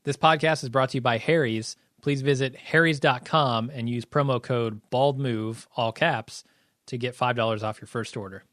This podcast is brought to you by Harry's. Please visit harrys.com and use promo code BALDMOVE, all caps, to get $5 off your first order.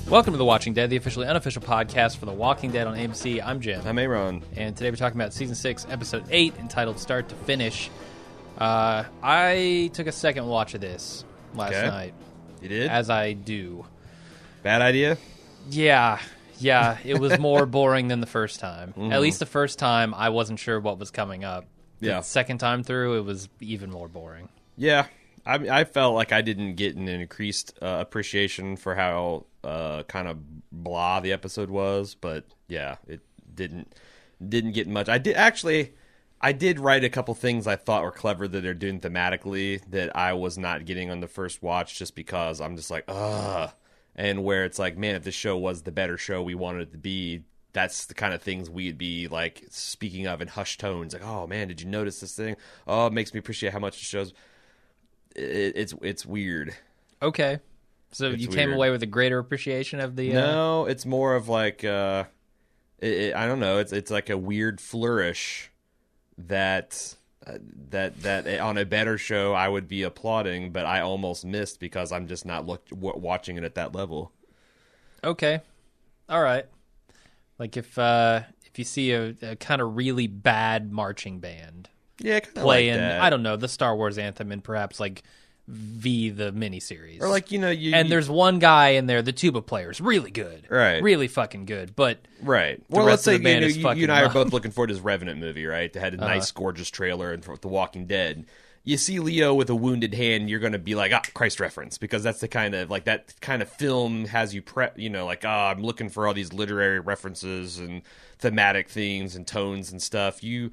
Welcome to The Walking Dead, the officially unofficial podcast for The Walking Dead on AMC. I'm Jim. I'm Aaron. And today we're talking about Season 6, Episode 8, entitled Start to Finish. I took a second watch of this last night. You did? As I do. Bad idea? Yeah, it was more boring than the first time. Mm-hmm. At least the first time, I wasn't sure what was coming up. The second time through, it was even more boring. Yeah, I felt like I didn't get an increased appreciation for how kind of blah the episode was, but yeah, it didn't get much. I did write a couple things I thought were clever that they're doing thematically that I was not getting on the first watch, just because I'm just like, ugh. And where it's like, man, if this show was the better show we wanted it to be, that's the kind of things we'd be like speaking of in hushed tones, like, oh man, did you notice this thing? Oh, it makes me appreciate how much the show's. It's weird. Okay. So you came away with a greater appreciation of the... No, it's more of like... I don't know. It's like a weird flourish that on a better show I would be applauding, but I almost missed because I'm just not watching it at that level. Okay. All right. Like if you see a kind of really bad marching band... Yeah, kind of playing, like that. I don't know, the Star Wars anthem and perhaps like the miniseries. Or like, there's one guy in there, the tuba player's really good. Right. Really fucking good, but right. Well, let's say you and I are both looking forward to this Revenant movie, right? They had a nice, gorgeous trailer and for The Walking Dead. You see Leo with a wounded hand, you're going to be like, Christ reference, because that's the kind of, like, that kind of film has you prep, I'm looking for all these literary references and thematic themes and tones and stuff. You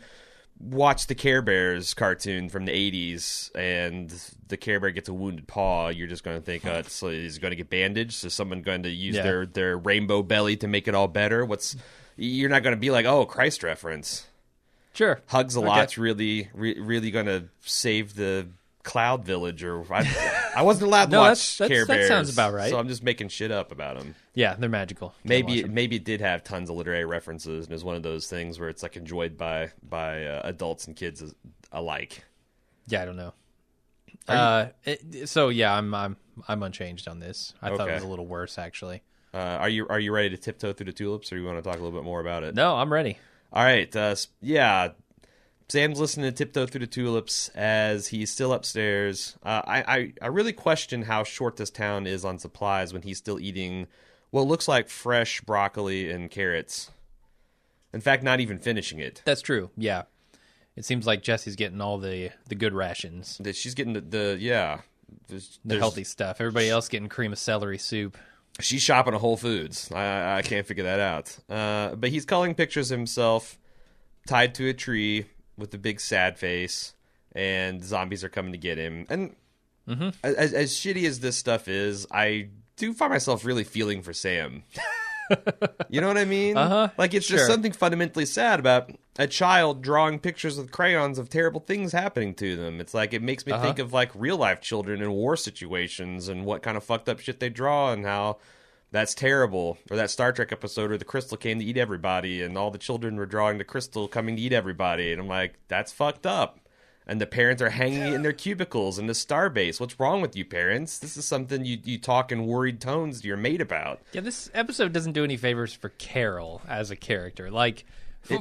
watch the Care Bears cartoon from the 80s and the Care Bear gets a wounded paw, you're just going to think, is going to get bandaged? Is someone going to use their rainbow belly to make it all better? You're not going to be like, Christ reference. Sure. Hugs a lot's really going to save the Cloud Village, or I wasn't allowed to watch Care Bears. That sounds about right. So I'm just making shit up about them. Yeah, they're magical. Maybe it did have tons of literary references, and it was one of those things where it's like enjoyed by adults and kids alike. Yeah, I don't know. I'm unchanged on this. I thought it was a little worse, actually. Are you ready to tiptoe through the tulips, or you want to talk a little bit more about it? No, I'm ready. All right. Sam's listening to Tiptoe Through the Tulips as he's still upstairs. I really question how short this town is on supplies when he's still eating what looks like fresh broccoli and carrots. In fact, not even finishing it. That's true, yeah. It seems like Jesse's getting all the good rations. She's getting the healthy stuff. Everybody else getting cream of celery soup. She's shopping at Whole Foods. I can't figure that out. But he's culling pictures of himself tied to a tree with a big sad face, and zombies are coming to get him. And as shitty as this stuff is, I do find myself really feeling for Sam. You know what I mean? Like, it's just something fundamentally sad about a child drawing pictures with crayons of terrible things happening to them. It's like, it makes me think of like real life children in war situations and what kind of fucked up shit they draw and how that's terrible. Or that Star Trek episode where the crystal came to eat everybody and all the children were drawing the crystal coming to eat everybody. And I'm like, that's fucked up. And the parents are hanging it in their cubicles in the starbase. What's wrong with you, parents? This is something you talk in worried tones to your mate about. Yeah, this episode doesn't do any favors for Carol as a character. Like,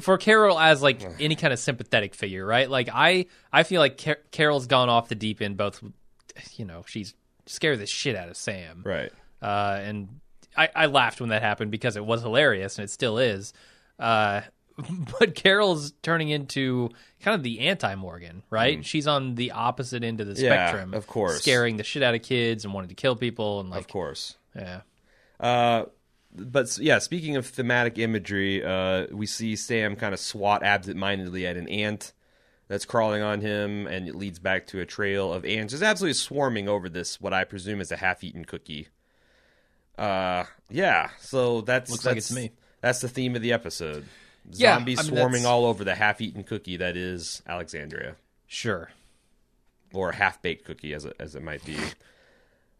for Carol as, like, any kind of sympathetic figure, right? Like, I feel like Carol's gone off the deep end, both, she's scared the shit out of Sam. Right. And I laughed when that happened because it was hilarious, and it still is. But Carol's turning into kind of the anti-Morgan, right? Mm. She's on the opposite end of the spectrum. Of course. Scaring the shit out of kids and wanting to kill people. And of course. Yeah. But, yeah, speaking of thematic imagery, we see Sam kind of swat absent-mindedly at an ant that's crawling on him, and it leads back to a trail of ants just absolutely swarming over this, what I presume is a half-eaten cookie. Yeah, so Looks like it's me. That's the theme of the episode. Yeah, Zombies I mean, swarming all over the half-eaten cookie that is Alexandria. Sure. Or a half-baked cookie, as it might be.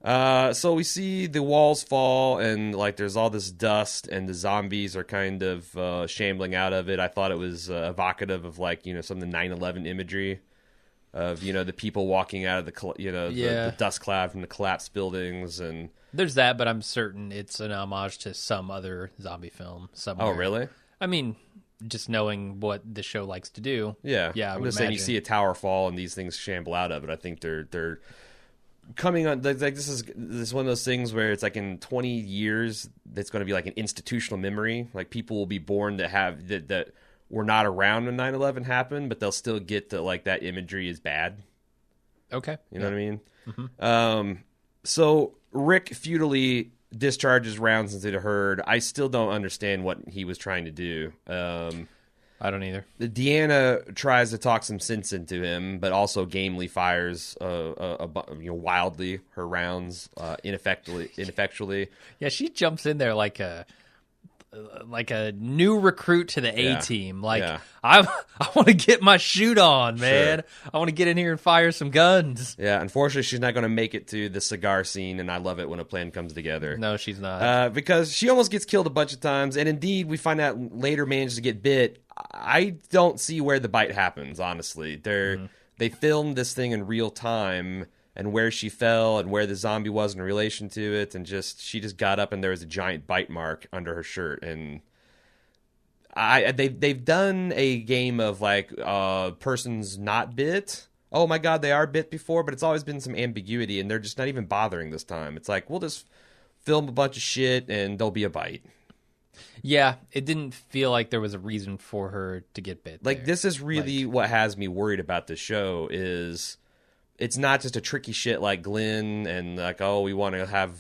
So we see the walls fall, and like there's all this dust, and the zombies are kind of shambling out of it. I thought it was evocative of like some of the 9/11 imagery of the people walking out of the dust cloud from the collapsed buildings, and there's that. But I'm certain it's an homage to some other zombie film somewhere. Oh, really? I mean, just knowing what the show likes to do. Yeah. I'm just saying, you see a tower fall and these things shamble out of it. I think they're coming on. Like this is one of those things where it's like in 20 years, it's going to be like an institutional memory. Like people will be born to have that were not around when 9/11 happened, but they'll still get that like that imagery is bad. Okay. You know what I mean? Mm-hmm. So Rick futilely discharges rounds into the herd. I still don't understand what he was trying to do. I don't either. Deanna tries to talk some sense into him, but also gamely fires wildly her rounds ineffectually. Yeah, she jumps in there like a new recruit to the A team. I want to get my shoot on, man. Sure. I want to get in here and fire some guns. Yeah, unfortunately, she's not going to make it to the cigar scene, and I love it when a plan comes together. No, she's not. Because she almost gets killed a bunch of times, and indeed, we find out later manages to get bit. I don't see where the bite happens, honestly. They filmed this thing in real time, and where she fell and where the zombie was in relation to it, and she just got up and there was a giant bite mark under her shirt. And they've done a game of like persons not bit. Oh my god, they are bit before, but it's always been some ambiguity, and they're just not even bothering this time. It's like, we'll just film a bunch of shit and there'll be a bite. Yeah, it didn't feel like there was a reason for her to get bit. Like, this is really what has me worried about this show is it's not just a tricky shit like Glenn and like, oh, we want to have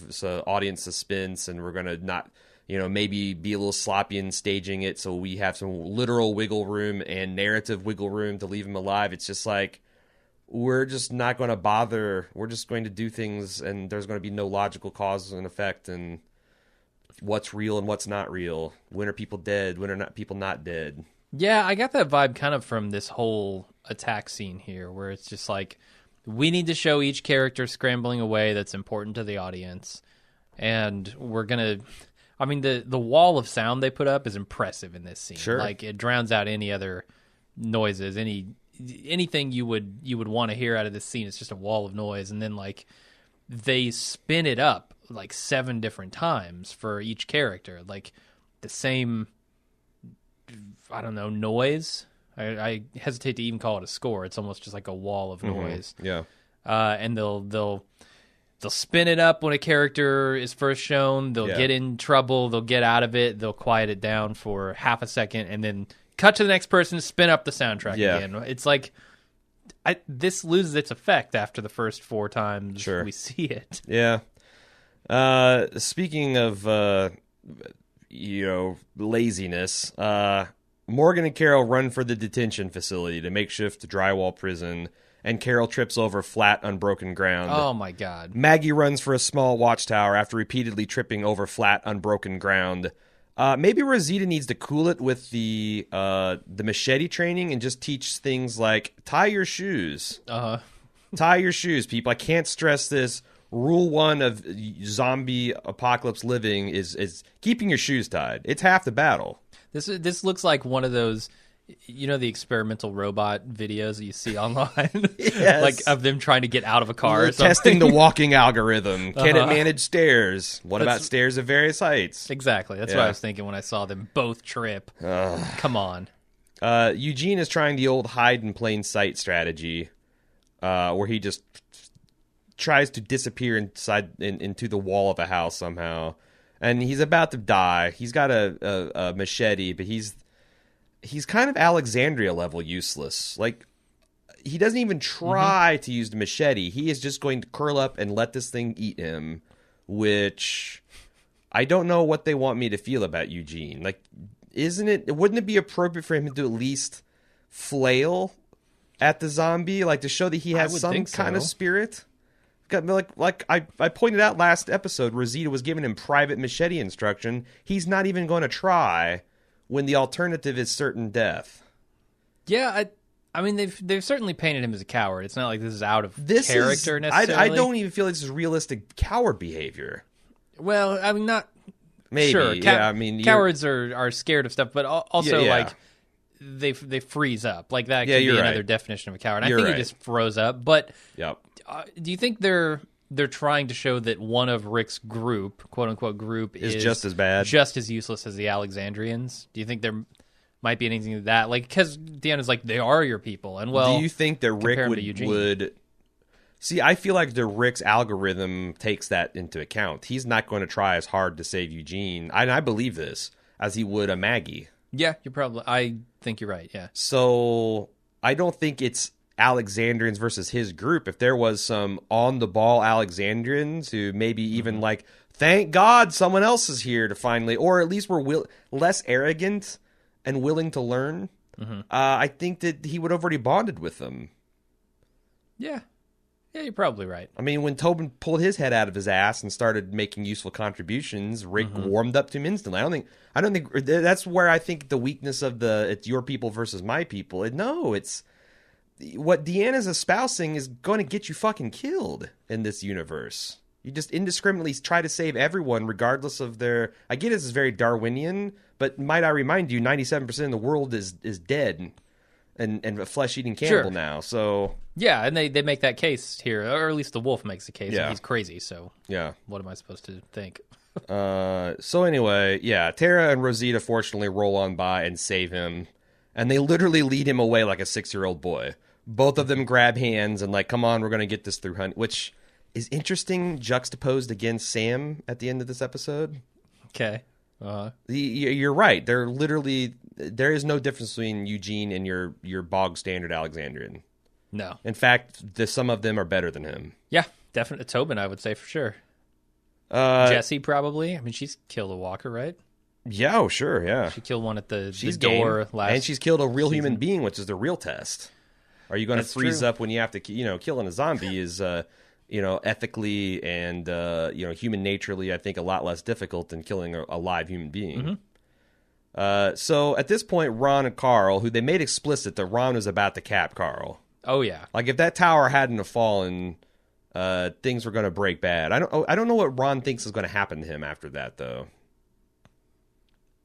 audience suspense and we're going to not, maybe be a little sloppy in staging it so we have some literal wiggle room and narrative wiggle room to leave him alive. It's just like, we're just not going to bother. We're just going to do things and there's going to be no logical cause and effect and what's real and what's not real. When are people dead? When are not people not dead? Yeah, I got that vibe kind of from this whole attack scene here where it's just like, we need to show each character scrambling away that's important to the audience. And we're going to... I mean, the wall of sound they put up is impressive in this scene. Sure. Like, it drowns out any other noises, anything you would want to hear out of this scene. It's just a wall of noise. And then, like, they spin it up, like, 7 different times for each character. Like, the same, I don't know, noise. I hesitate to even call it a score. It's almost just like a wall of noise. Mm-hmm. Yeah. And they'll spin it up when a character is first shown. They'll get in trouble. They'll get out of it. They'll quiet it down for half a second, and then cut to the next person, spin up the soundtrack again. It's like this loses its effect after the first 4 times we see it. Yeah. Speaking of laziness, Morgan and Carol run for the detention facility, the makeshift drywall prison, and Carol trips over flat, unbroken ground. Oh, my God. Maggie runs for a small watchtower after repeatedly tripping over flat, unbroken ground. Maybe Rosita needs to cool it with the machete training and just teach things like tie your shoes. Tie your shoes, people. I can't stress this. Rule 1 of zombie apocalypse living is keeping your shoes tied. It's half the battle. This looks like one of those, the experimental robot videos that you see online, yes. Like of them trying to get out of a car. Or testing the walking algorithm. Can it manage stairs? What about stairs of various heights? Exactly. That's what I was thinking when I saw them both trip. Come on. Eugene is trying the old hide in plain sight strategy, where he just tries to disappear into the wall of a house somehow. And he's about to die. He's got a machete, but he's kind of Alexandria level useless. Like, he doesn't even try to use the machete. He is just going to curl up and let this thing eat him, which I don't know what they want me to feel about Eugene. Like, wouldn't it be appropriate for him to at least flail at the zombie, like to show that he has some kind of spirit. Like I pointed out last episode, Rosita was giving him private machete instruction. He's not even going to try when the alternative is certain death. Yeah, I mean, they've certainly painted him as a coward. It's not like this is out of character necessarily. I don't even feel like this is realistic coward behavior. Well, I mean, not... Maybe, sure. yeah, I mean... Cowards are scared of stuff, but also, like, they freeze up. Like, that could be another definition of a coward. I think he just froze up, but... Yep. Do you think they're trying to show that one of Rick's group, quote-unquote group, is just as bad? Just as useless as the Alexandrians? Do you think there might be anything to that? Like, because Deanna's like, they are your people, and well... Do you think that Rick would... See, I feel like the Rick's algorithm takes that into account. He's not going to try as hard to save Eugene, and I believe this, as he would a Maggie. Yeah, I think you're right, yeah. So, I don't think it's Alexandrians versus his group. If there was some on-the-ball Alexandrians who maybe even like, thank God someone else is here to finally, or at least we're less arrogant and willing to learn, I think that he would have already bonded with them. Yeah. Yeah, you're probably right. I mean, when Tobin pulled his head out of his ass and started making useful contributions, Rick warmed up to him instantly. I don't think that's where I think the weakness of it's your people versus my people. No, it's what Deanna's espousing is going to get you fucking killed in this universe. You just indiscriminately try to save everyone regardless of their... I get this is very Darwinian, but might I remind you, 97% of the world is dead and a flesh-eating cannibal now, so... Yeah, and they make that case here, or at least the wolf makes the case. Yeah. He's crazy, so what am I supposed to think? So anyway, yeah, Tara and Rosita fortunately roll on by and save him, and they literally lead him away like a 6-year-old boy. Both of them grab hands and like, come on, we're going to get this through, honey, which is interesting juxtaposed against Sam at the end of this episode. Okay. You're right. There is no difference between Eugene and your bog standard Alexandrian. No. In fact, some of them are better than him. Yeah, definitely. Tobin, I would say for sure. Jessie, probably. I mean, she's killed a walker, right? Yeah, oh, sure, yeah. She killed one at the door last and she's killed a real human being, which is the real test. Are you going to freeze up when you have to, killing a zombie is, ethically and, human naturally, I think, a lot less difficult than killing a live human being. So at this point, Ron and Carl, who they made explicit that Ron was about to cap Carl. Oh, yeah. Like, if that tower hadn't have fallen, things were going to break bad. I don't know what Ron thinks is going to happen to him after that, though.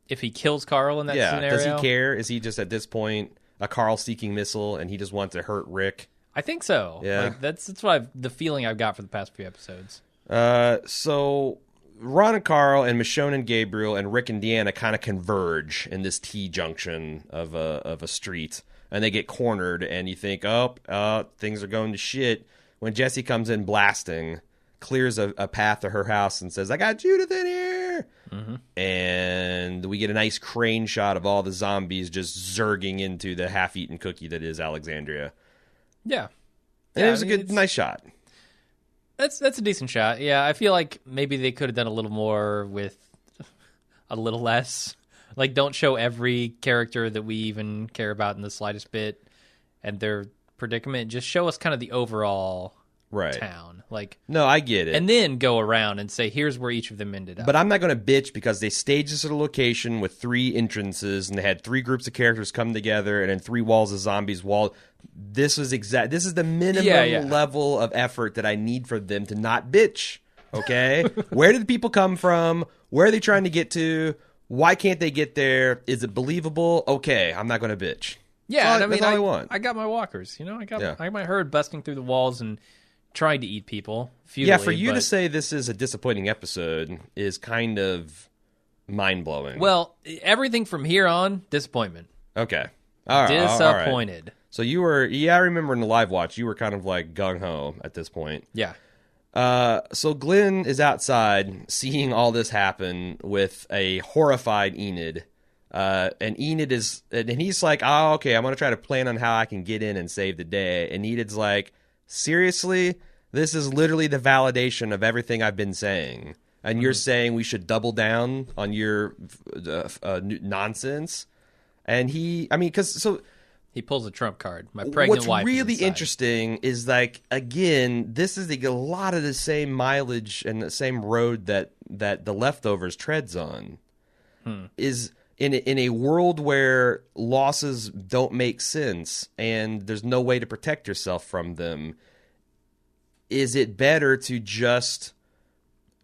If he kills Carl in that scenario? Does he care? Is he just, at this point, a Carl-seeking missile, and he just wants to hurt Rick? I think so. Yeah. Like, that's the feeling I've got for the past few episodes. So Ron and Carl and Michonne and Gabriel and Rick and Deanna kind of converge in this T-junction of a street. And they get cornered, and you think, things are going to shit. When Jessie comes in blasting, clears a path to her house and says, I got Judith in here! And we get a nice crane shot of all the zombies just zerging into the half-eaten cookie that is Alexandria. Yeah. And it was a nice shot. That's a decent shot. Yeah, I feel like maybe they could have done a little more with a little less. Like, don't show every character that we even care about in the slightest bit and their predicament. Just show us kind of the overall town. Like, no, I get it. And then go around and say, here's where each of them ended up. But I'm not going to bitch because they staged this at a location with 3 entrances and they had 3 groups of characters come together and then 3 walls of zombies This is the minimum level of effort that I need for them to not bitch. Okay? Where did the people come from? Where are they trying to get to? Why can't they get there? Is it believable? Okay, I'm not going to bitch. Yeah, that's all I want. I got my walkers. I got my herd busting through the walls and trying to eat people. Futilely, yeah, for you to say this is a disappointing episode is kind of mind-blowing. Well, everything from here on, disappointment. Okay. All right. Disappointed. All right. So you were, I remember in the live watch, you were kind of like gung-ho at this point. Yeah. So Glenn is outside seeing all this happen with a horrified Enid. And Enid and he's like, oh, okay, I'm going to try to plan on how I can get in and save the day. And Enid's like, seriously? This is literally the validation of everything I've been saying. And you're saying we should double down on your nonsense? And he He pulls a trump card. My pregnant wife. What's really is inside. interesting is, like, again, this is a lot of the same mileage and the same road that the Leftovers treads on. Is in a world where losses don't make sense and there's no way to protect yourself from them. Is it better to just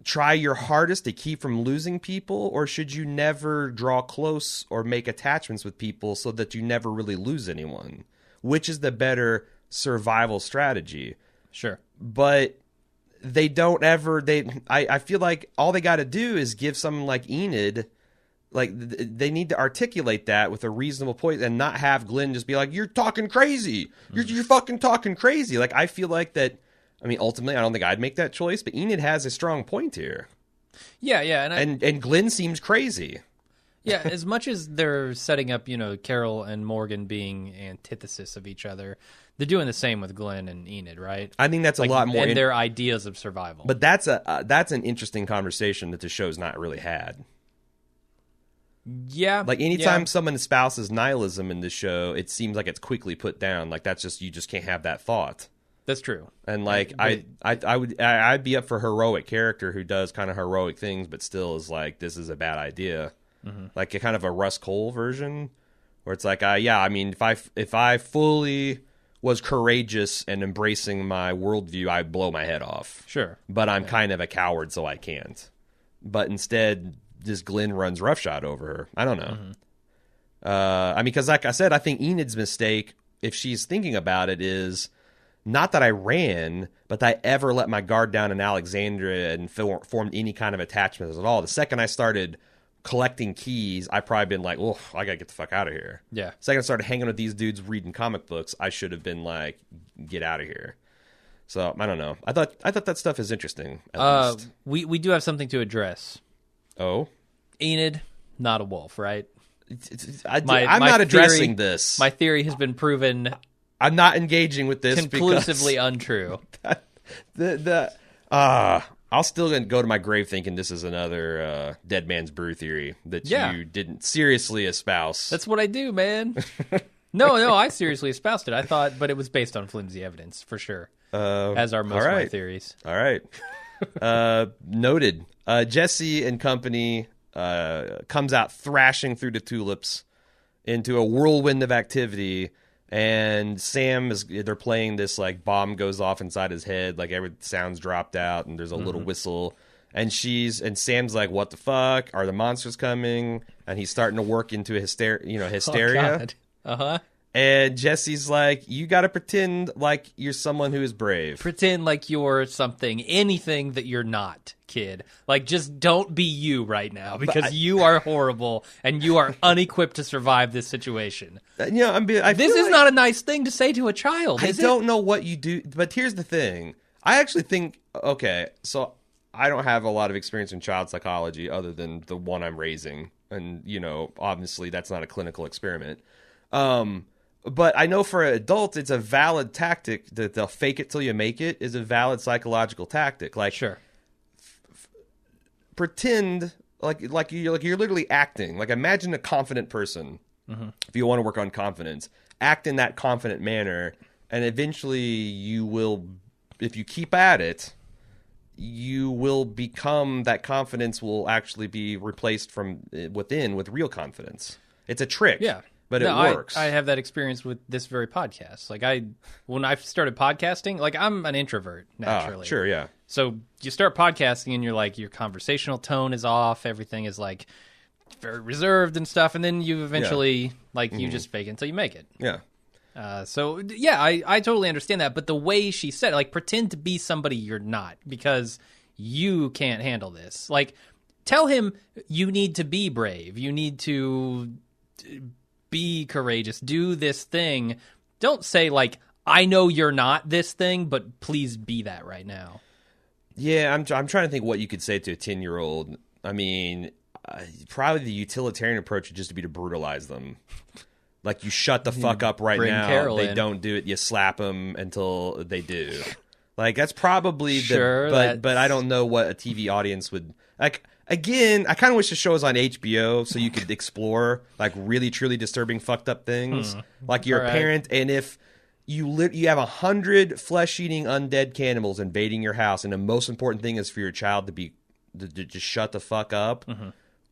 try your hardest to keep from losing people, or should you never draw close or make attachments with people so that you never really lose anyone? Which is the better survival strategy? Sure. But they don't ever. I feel like all they got to do is give someone like Enid, like, they need to articulate that with a reasonable point and not have Glenn just be like, "You're talking crazy. You're fucking talking crazy." Like, I feel like that. I mean, ultimately, I don't think I'd make that choice, but Enid has a strong point here. Yeah, and Glenn seems crazy. Yeah, as much as they're setting up, Carol and Morgan being antithesis of each other, they're doing the same with Glenn and Enid, right? I think that's a lot more. And their ideas of survival. But that's an interesting conversation that the show's not really had. Yeah. Like, anytime someone espouses nihilism in this show, it seems like it's quickly put down. Like, you just can't have that thought. That's true. And, like, I'd be up for a heroic character who does kind of heroic things, but still is like, this is a bad idea. Like a kind of a Russ Cole version, where it's like, I mean, if I fully was courageous and embracing my worldview, I'd blow my head off. Sure. But I'm kind of a coward, so I can't. But instead, this Glenn runs roughshod over her. I don't know. I mean, because like I said, I think Enid's mistake, if she's thinking about it, is not that I ran, but that I ever let my guard down in Alexandria and formed any kind of attachments at all. The second I started collecting keys, I probably been like, "Oh, I gotta get the fuck out of here." Yeah. The second I started hanging with these dudes reading comic books, I should have been like, "Get out of here." So I don't know. I thought that stuff is interesting. At least. We do have something to address. Oh, Enid, not a wolf, right? I'm not addressing this. My theory has been proven. I'm not engaging with this conclusively untrue. I'll still go to my grave thinking this is another Dead Man's Brew theory that you didn't seriously espouse. That's what I do, man. No, I seriously espoused it. I thought, but it was based on flimsy evidence, for sure. As are most of my theories. All right. Noted. Jesse and company comes out thrashing through the tulips into a whirlwind of activity. And they're playing this, like, bomb goes off inside his head, like every sound's dropped out and there's a little whistle. And Sam's like, "What the fuck? Are the monsters coming?" And he's starting to work into hysteria. Oh, God. And Jesse's like, "You got to pretend like you're someone who is brave. Pretend like you're anything that you're not, kid. Like, just don't be you right now, because you are horrible and you are unequipped to survive this situation." This is not a nice thing to say to a child, is it? I don't know what you do, but here's the thing. I actually think, okay, so I don't have a lot of experience in child psychology other than the one I'm raising. And, obviously that's not a clinical experiment. But I know for adults, it's a valid tactic that they'll fake it till you make it is a valid psychological tactic. Like, sure, pretend like you're literally acting. Like, imagine a confident person. If you want to work on confidence, act in that confident manner, and eventually you will, if you keep at it, you will become, that confidence will actually be replaced from within with real confidence. It's a trick. Yeah. But it works. I have that experience with this very podcast. Like, when I started podcasting, like, I'm an introvert naturally. Sure, yeah. So you start podcasting and you're like, your conversational tone is off. Everything is like very reserved and stuff. And then you eventually, you just fake it until you make it. Yeah. I totally understand that. But the way she said it, like, pretend to be somebody you're not because you can't handle this. Like, tell him you need to be brave. You need to be courageous. Do this thing. Don't say, like, I know you're not this thing, but please be that right now. Yeah, I'm trying to think what you could say to a 10-year-old. I mean, probably the utilitarian approach would just be to brutalize them. Like, you shut the fuck up right now. Carol they in. Don't do it. You slap them until they do. Like, that's probably sure, but I don't know what a TV audience would like. again, I kind of wish the show was on HBO so you could explore like really truly disturbing fucked up things. Like you're a parent, and if you have 100 flesh-eating undead cannibals invading your house, and the most important thing is for your child to just shut the fuck up.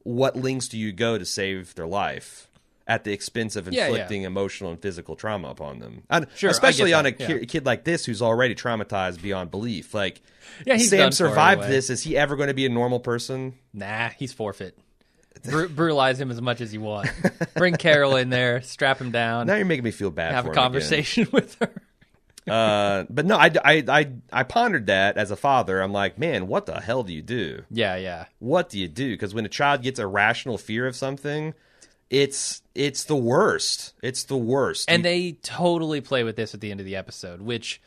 What lengths do you go to save their life at the expense of inflicting emotional and physical trauma upon them? Especially on a kid like this who's already traumatized beyond belief. Like, Sam survived this. Is he ever going to be a normal person? Nah, he's forfeit. Brutalize him as much as you want. Bring Carol in there, strap him down. Now you're making me feel bad. Have for a him conversation with her. But no, I pondered that as a father. I'm like, man, what the hell do you do? Yeah. What do you do? Because when a child gets a rational fear of something, it's the worst. It's the worst. And they totally play with this at the end of the episode, which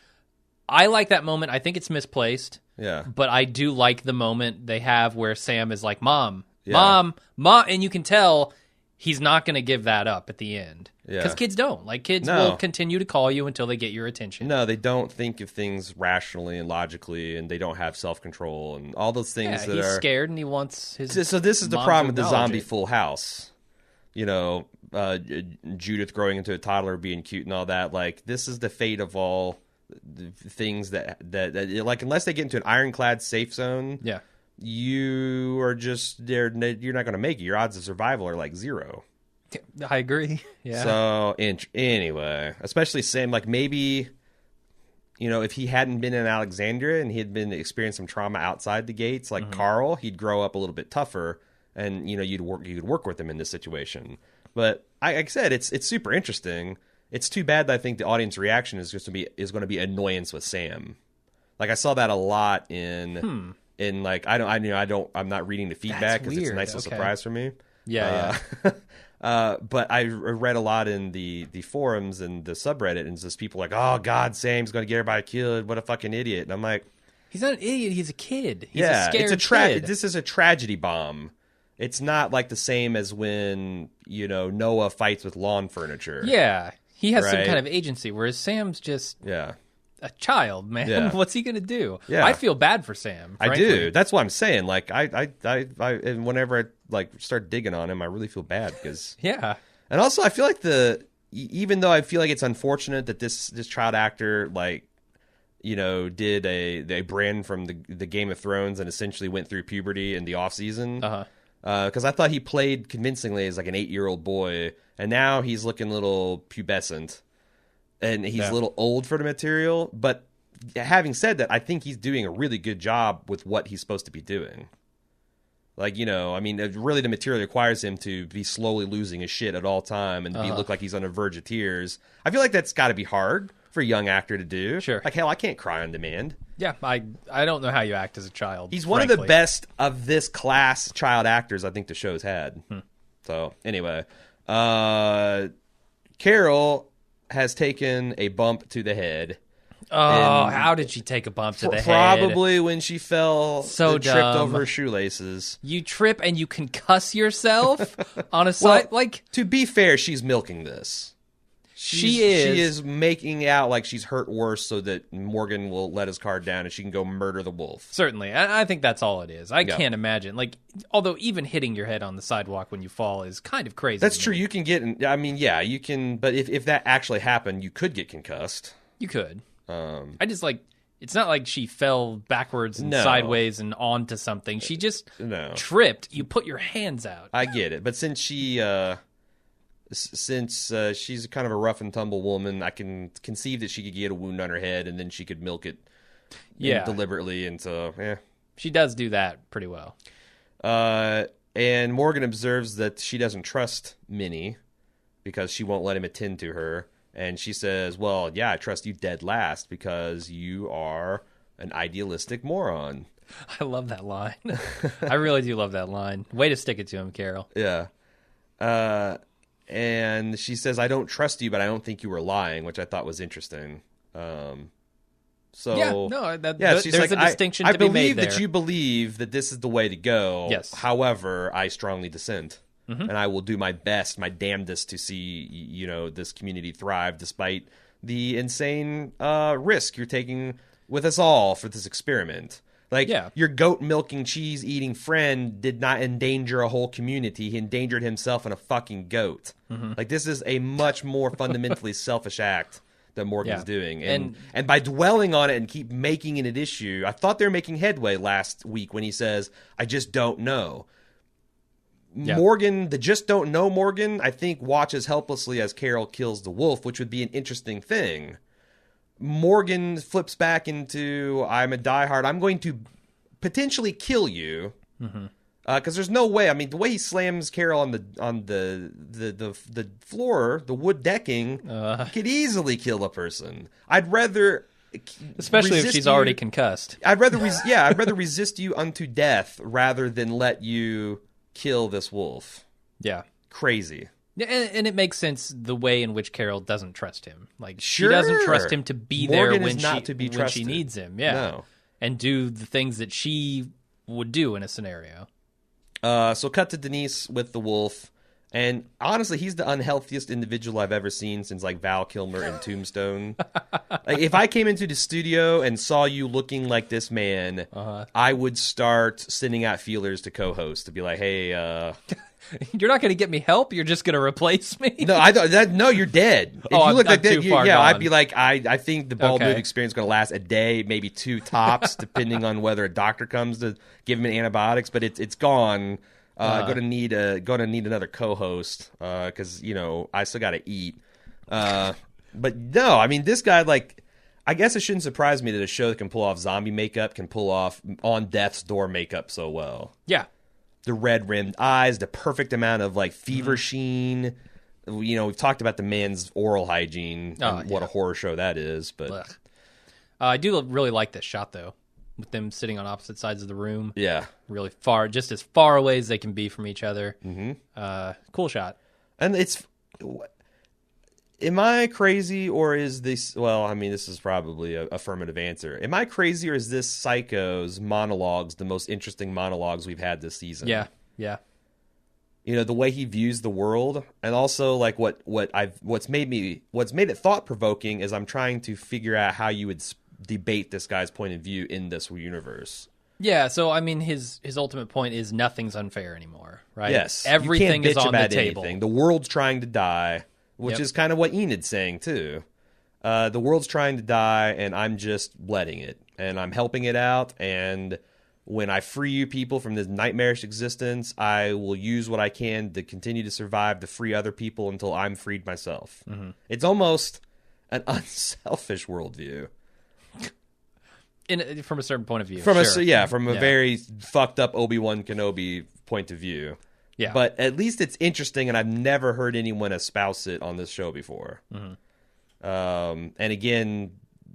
I like that moment. I think it's misplaced. Yeah. But I do like the moment they have where Sam is like, Mom, and you can tell he's not going to give that up at the end. Because kids don't. Like, kids will continue to call you until they get your attention. No, they don't think of things rationally and logically, and they don't have self-control and all those things that he's are... scared and he wants his... So this is the problem with the zombie Full House. You know, Judith growing into a toddler, being cute and all that. Like, this is the fate of all the things that like, unless they get into an ironclad safe zone... Yeah. You are just there. You're not going to make it. Your odds of survival are like 0. I agree. Yeah. So anyway, especially Sam, like maybe, you know, if he hadn't been in Alexandria and he had been experiencing some trauma outside the gates, like Carl, he'd grow up a little bit tougher, and you know, you could work with him in this situation. But like I said, it's super interesting. It's too bad that I think the audience reaction is going to be annoyance with Sam. Like I saw that a lot in. And like I'm not reading the feedback because it's a nice surprise for me. Yeah. But I read a lot in the forums and the subreddit, and it's just people like, oh God, Sam's going to get everybody killed. What a fucking idiot! And I'm like, he's not an idiot. He's a kid. He's a scared kid. This is a tragedy bomb. It's not like the same as when Noah fights with lawn furniture. Yeah, he has some kind of agency, whereas Sam's just a child, man. Yeah. What's he gonna do? Yeah. I feel bad for Sam. Frankly. I do. That's what I'm saying. Like I and whenever I like start digging on him, I really feel bad because And also, I feel like even though I feel like it's unfortunate that this child actor did a brand from the Game of Thrones and essentially went through puberty in the off season. Because I thought he played convincingly as like an 8-year-old boy, and now he's looking a little pubescent. And he's a little old for the material. But having said that, I think he's doing a really good job with what he's supposed to be doing. Like, really the material requires him to be slowly losing his shit at all time and look like he's on the verge of tears. I feel like that's got to be hard for a young actor to do. Sure. Like, hell, I can't cry on demand. Yeah, I don't know how you act as a child. He's one of the best of this class child actors I think the show's had. So, anyway. Carol has taken a bump to the head. Oh, how did she take a bump to the head? Probably when she fell and tripped over her shoelaces. You trip and you concuss yourself on a side? To be fair, she's milking this. She is making out like she's hurt worse so that Morgan will let his guard down and she can go murder the wolf. Certainly. I think that's all it is. I can't imagine. Although even hitting your head on the sidewalk when you fall is kind of crazy. That's true. You can get... you can... But if that actually happened, you could get concussed. You could. I just it's not like she fell backwards and sideways and onto something. She just tripped. You put your hands out. I get it. But since she's kind of a rough and tumble woman, I can conceive that she could get a wound on her head and then she could milk it deliberately. And so, she does do that pretty well. And Morgan observes that she doesn't trust Minnie because she won't let him attend to her. And she says, well, yeah, I trust you dead last because you are an idealistic moron. I love that line. I really do love that line. Way to stick it to him, Carol. Yeah. And she says, I don't trust you, but I don't think you were lying, which I thought was interesting. She's there's like, a distinction to be made there. I believe that you believe that this is the way to go. Yes. However, I strongly dissent. And I will do my best, my damnedest to see, this community thrive despite the insane risk you're taking with us all for this experiment. Like, Yeah. your goat milking, cheese eating friend did not endanger a whole community. He endangered himself and a fucking goat. Like, this is a much more fundamentally selfish act that Morgan's doing. And by dwelling on it and keep making it an issue, I thought they were making headway last week when he says, I just don't know. Yeah. Morgan, the just don't know Morgan, I think watches helplessly as Carol kills the wolf, which would be an interesting thing. Morgan flips back into, I'm a diehard, I'm going to potentially kill you. Because there's no way. I mean, the way he slams Carol on the floor, the wood decking, could easily kill a person. I'd rather, especially if she's already concussed. I'd rather resist you unto death rather than let you kill this wolf. Yeah, crazy. Yeah, and it makes sense the way in which Carol doesn't trust him. Like, sure. she doesn't trust him to be Morgan there is not to be when trusted. she needs him. Yeah, No. And do the things that she would do in a scenario. So cut to Denise with the wolf, and honestly, he's the unhealthiest individual I've ever seen since like Val Kilmer in Tombstone. Like, if I came into the studio and saw you looking like this man, I would start sending out feelers to co-hosts to be like, "Hey, you're not going to get me help. You're just going to replace me." No, you're dead. If you look I'm like that, too far yeah, gone. I'd be like, I think the bald Okay. move experience is going to last a day, maybe 2 tops, depending on whether a doctor comes to give him antibiotics. But it's gone. Going to need another co-host because I still got to eat. But no, I mean, this guy, like, I guess it shouldn't surprise me that a show that can pull off zombie makeup can pull off On Death's Door makeup so well. Yeah. The red-rimmed eyes, the perfect amount of, like, fever sheen. We've talked about the man's oral hygiene and what a horror show that is. But I do really like this shot, though, with them sitting on opposite sides of the room. Yeah. Really far, just as far away as they can be from each other. Cool shot. And am I crazy, or is this, well, I mean, this is probably an affirmative answer. Am I crazy, or is this Psycho's monologues the most interesting monologues we've had this season? Yeah. The way he views the world, and also like what's made it thought provoking is I'm trying to figure out how you would debate this guy's point of view in this universe. Yeah, so I mean, his ultimate point is nothing's unfair anymore, right? Yes, everything you can't bitch is on about the table. anything. The world's trying to die, which is kind of what Enid's saying too. The world's trying to die, and I'm just letting it, and I'm helping it out. And when I free you people from this nightmarish existence, I will use what I can to continue to survive to free other people until I'm freed myself. It's almost an unselfish worldview. From a certain point of view. From a very fucked up Obi-Wan Kenobi point of view. Yeah. But at least it's interesting, and I've never heard anyone espouse it on this show before. And again,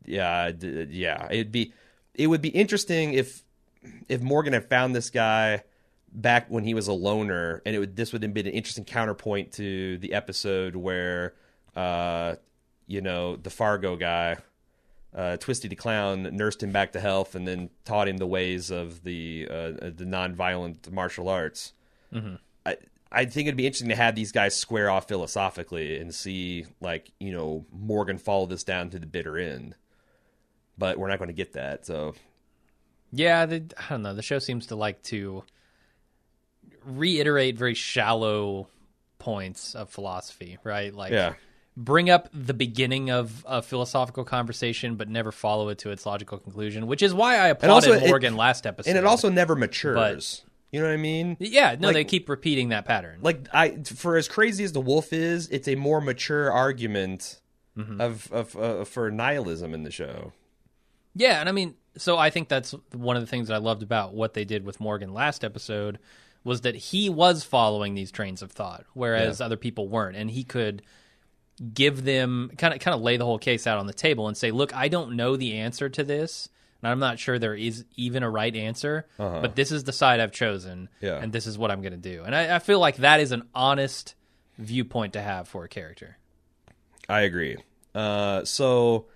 it would be interesting if Morgan had found this guy back when he was a loner, and this would have been an interesting counterpoint to the episode where the Fargo guy, Twisty the Clown, nursed him back to health and then taught him the ways of the non-violent martial arts. I think it'd be interesting to have these guys square off philosophically and see, like, Morgan follow this down to the bitter end. But we're not going to get that, so... Yeah, I don't know. The show seems to like to reiterate very shallow points of philosophy, right? Like, bring up the beginning of a philosophical conversation, but never follow it to its logical conclusion, which is why I applauded Morgan last episode. And it also never matures. You know what I mean? Yeah, no, they keep repeating that pattern. Like, for as crazy as the wolf is, it's a more mature argument for nihilism in the show. Yeah, and I mean, so I think that's one of the things that I loved about what they did with Morgan last episode was that he was following these trains of thought, whereas other people weren't, and he could give them kind of lay the whole case out on the table and say, "Look, I don't know the answer to this, and I'm not sure there is even a right answer, but this is the side I've chosen, and this is what I'm going to do." And I feel like that is an honest viewpoint to have for a character. I agree. So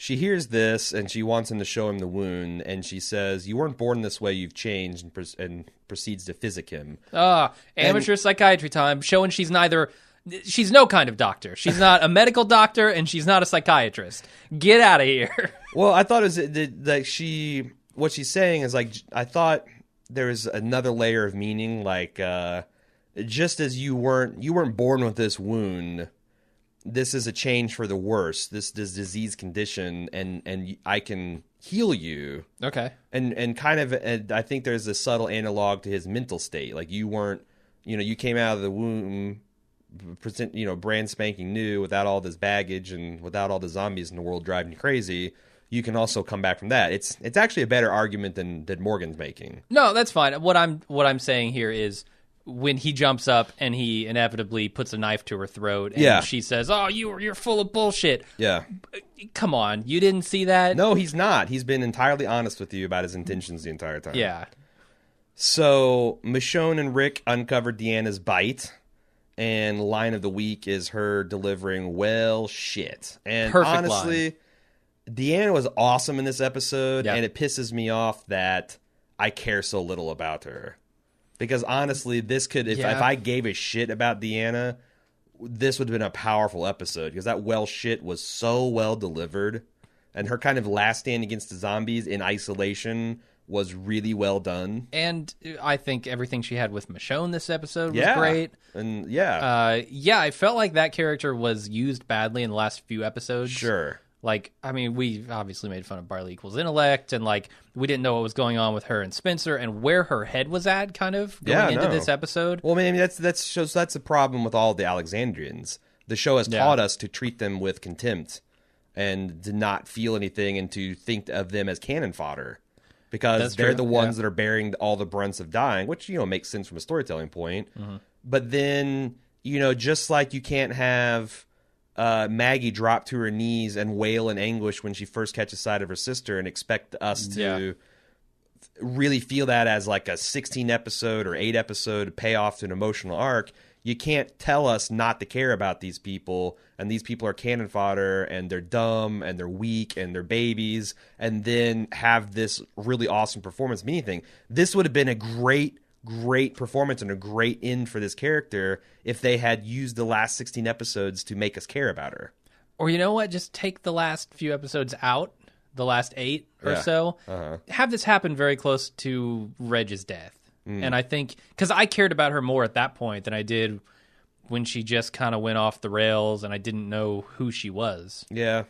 she hears this, and she wants him to show him the wound, and she says, "You weren't born this way, you've changed," and proceeds to physic him. Amateur psychiatry time, showing she's no kind of doctor. She's not a medical doctor, and she's not a psychiatrist. Get out of here. Well, I thought it was that she what she's saying is like, I thought there was another layer of meaning, like just as you weren't born with this wound, this is a change for the worse. This disease condition, and I can heal you. Okay. And kind of, I think there's a subtle analog to his mental state. Like you weren't, you came out of the womb, brand spanking new, without all this baggage and without all the zombies in the world driving you crazy. You can also come back from that. It's actually a better argument than Morgan's making. No, that's fine. What I'm saying here is, when he jumps up and he inevitably puts a knife to her throat, and she says, "Oh, you're full of bullshit." Yeah. Come on, you didn't see that? No, he's not. He's been entirely honest with you about his intentions the entire time. Yeah. So Michonne and Rick uncovered Deanna's bite, and line of the week is her delivering, "Well, shit." And Perfect honestly, line. Deanna was awesome in this episode, Yep. and it pisses me off that I care so little about her. Because honestly, this could, if I gave a shit about Deanna, this would have been a powerful episode. Because that well shit was so well delivered. And her kind of last stand against the zombies in isolation was really well done. And I think everything she had with Michonne this episode was great. And I felt like that character was used badly in the last few episodes. Sure. Like, I mean, we obviously made fun of Barley equals intellect, and like, we didn't know what was going on with her and Spencer and where her head was at, kind of going into this episode. Well, I mean, that's a problem with all the Alexandrians. The show has taught us to treat them with contempt and to not feel anything and to think of them as cannon fodder, because they're the ones that are bearing all the brunts of dying, which makes sense from a storytelling point. Mm-hmm. But then just like you can't have Maggie drop to her knees and wail in anguish when she first catches sight of her sister and expect us to really feel that as like a 16 episode or 8 episode payoff to an emotional arc. You can't tell us not to care about these people, and these people are cannon fodder, and they're dumb, and they're weak, and they're babies, and then have this really awesome performance of anything. This would have been a great performance and a great end for this character if they had used the last 16 episodes to make us care about her. Or you know what? Just take the last few episodes out, the last 8 or so. Uh-huh. Have this happen very close to Reg's death. And I think, because I cared about her more at that point than I did when she just kind of went off the rails and I didn't know who she was. Yeah.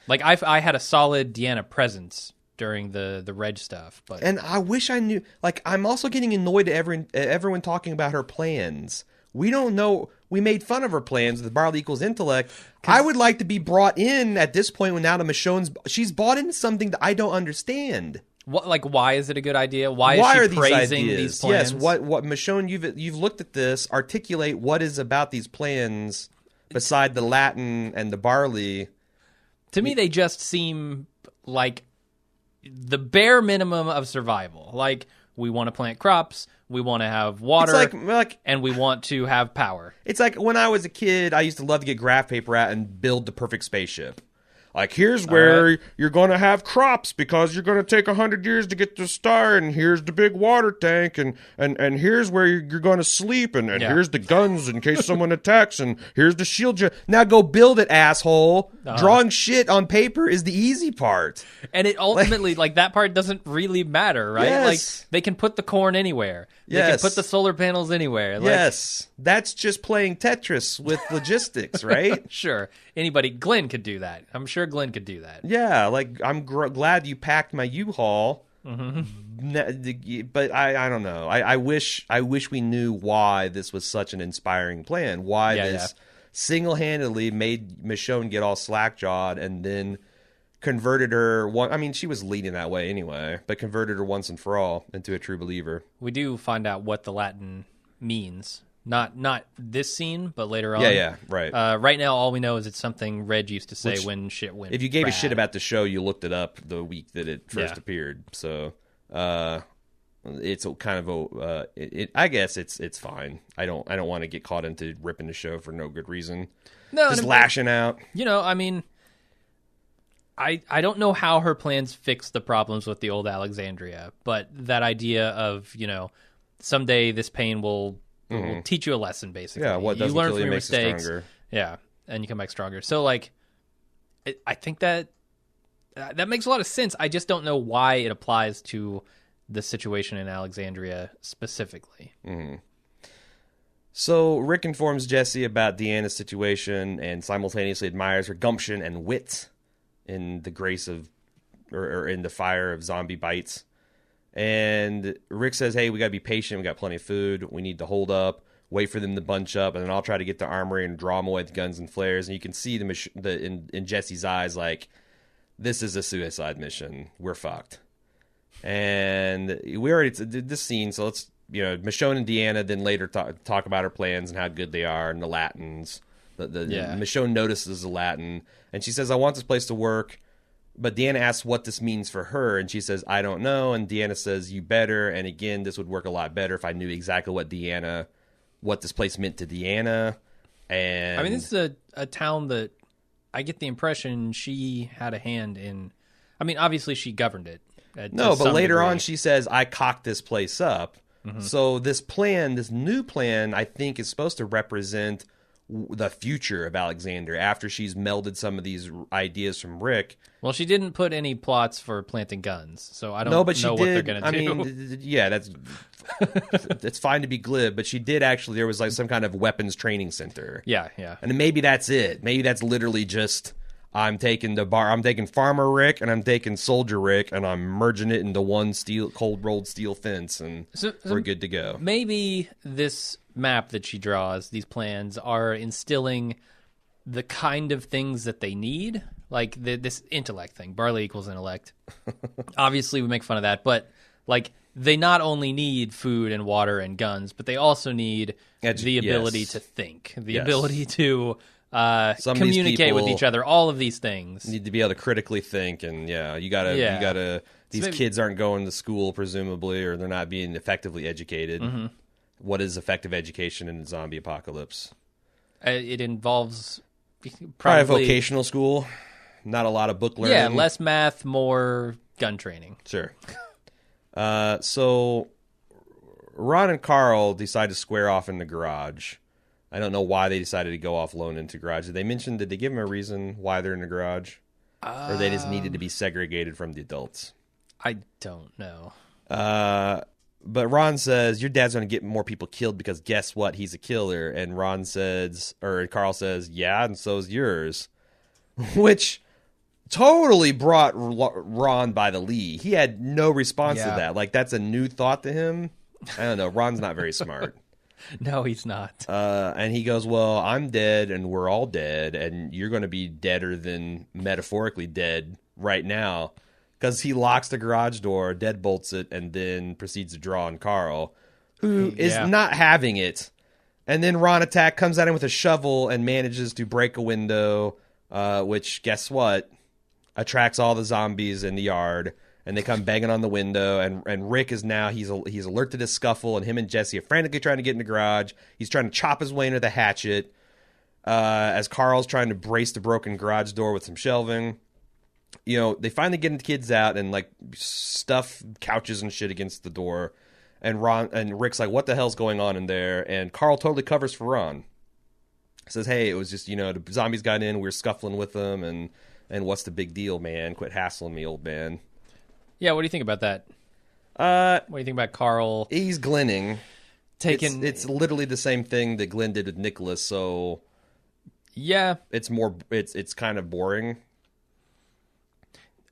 Like, I had a solid Deanna presence during the Reg stuff, and I wish I knew. Like, I'm also getting annoyed at everyone talking about her plans. We don't know. We made fun of her plans with Barley equals intellect. I would like to be brought in at this point when now Michonne's she's bought into something that I don't understand. What, like, why is it a good idea? Why is she praising these plans? Yes, what Michonne, you've looked at this. Articulate what is about these plans beside the Latin and the barley. To me, they just seem like the bare minimum of survival. Like, we want to plant crops, we want to have water, and we want to have power. It's like when I was a kid, I used to love to get graph paper out and build the perfect spaceship. Like, here's where you're going to have crops because you're going to take 100 years to get to the star, and here's the big water tank, and here's where you're going to sleep, and here's the guns in case someone attacks, and here's the shield. Now go build it, asshole. Drawing shit on paper is the easy part. And it ultimately, like that part doesn't really matter, right? Yes. Like, they can put the corn anywhere. They can put the solar panels anywhere. Like, yes. That's just playing Tetris with logistics, right? Sure. Glenn could do that. I'm sure Glenn could do that. Yeah, like, I'm glad you packed my U-Haul. Mm-hmm. But I don't know. I wish we knew why this was such an inspiring plan. Why this single-handedly made Michonne get all slack-jawed and then converted her. I mean, she was leading that way anyway, but converted her once and for all into a true believer. We do find out what the Latin means. Not this scene, but later on. Yeah, right. Right now, all we know is it's something Reg used to say when shit went If you gave bad. a shit about the show, you looked it up the week that it first appeared. So it's kind of I guess it's fine. I don't want to get caught into ripping the show for no good reason. No, just lashing out. I mean, I don't know how her plans fix the problems with the old Alexandria, but that idea of someday this pain will teach you a lesson, basically. Yeah, what doesn't you learn kill from you your makes you mistakes. stronger. Yeah, and you come back stronger. So, like, I think that that makes a lot of sense. I just don't know why it applies to the situation in Alexandria specifically. Mm-hmm. So Rick informs Jesse about Deanna's situation and simultaneously admires her gumption and wit in the grace of, or in the fire of zombie bites. And Rick says, hey, we got to be patient. We got plenty of food. We need to hold up, wait for them to bunch up, and then I'll try to get the armory and draw them away with guns and flares. And you can see in Jesse's eyes, like, this is a suicide mission. We're fucked. And we already did this scene, so let's, Michonne and Deanna then later talk about her plans and how good they are and the Latins. Michonne notices the Latin, and she says, I want this place to work. But Deanna asks what this means for her, and she says, I don't know. And Deanna says, you better. And again, this would work a lot better if I knew exactly what this place meant to Deanna. And I mean, this is a town that I get the impression she had a hand in. I mean, obviously she governed it. No, but later on she says, I cocked this place up. Mm-hmm. So this new plan, I think is supposed to represent the future of Alexander after she's melded some of these ideas from Rick. Well, she didn't put any plots for planting guns, so I don't know what they're going to do. I mean, yeah, that's fine to be glib, but she did actually, there was like some kind of weapons training center. Yeah. And maybe that's it. Maybe that's literally just, I'm taking Farmer Rick and I'm taking Soldier Rick and I'm merging it into one cold rolled steel fence and we're good to go. Maybe this map that she draws, these plans, are instilling the kind of things that they need, like this intellect thing. Barley equals intellect. Obviously, we make fun of that, but like they not only need food and water and guns, but they also need the ability to think, the ability to communicate with each other. All of these things need to be able to critically think, and you gotta. These kids aren't going to school presumably, or they're not being effectively educated. Mm-hmm. What is effective education in the zombie apocalypse? It involves probably vocational school, not a lot of book learning. Yeah, less math, more gun training. Sure. So Ron and Carl decide to square off in the garage. I don't know why they decided to go off alone into garage. Did they give them a reason why they're in the garage? Or they just needed to be segregated from the adults? I don't know. But Ron says, your dad's going to get more people killed because guess what? He's a killer. And Carl says, yeah, and so's yours. Which totally brought Ron by the lead. He had no response to that. Like, that's a new thought to him. I don't know. Ron's not very smart. No, he's not. And he goes, well, I'm dead and we're all dead. And you're going to be deader than metaphorically dead right now. Because he locks the garage door, deadbolts it, and then proceeds to draw on Carl, who is not having it. And then Ron comes at him with a shovel and manages to break a window, which, guess what? Attracts all the zombies in the yard. And they come banging on the window. And Rick is now, he's alert to this scuffle, and him and Jesse are frantically trying to get in the garage. He's trying to chop his way into the hatchet as Carl's trying to brace the broken garage door with some shelving. They finally get the kids out and like stuff couches and shit against the door. And Rick's like, what the hell's going on in there? And Carl totally covers for Ron. Says, hey, it was just, the zombies got in, we were scuffling with them, and what's the big deal, man? Quit hassling me, old man. Yeah, what do you think about that? What do you think about Carl? He's Glenning. It's literally the same thing that Glenn did with Nicholas, so yeah. It's kind of boring.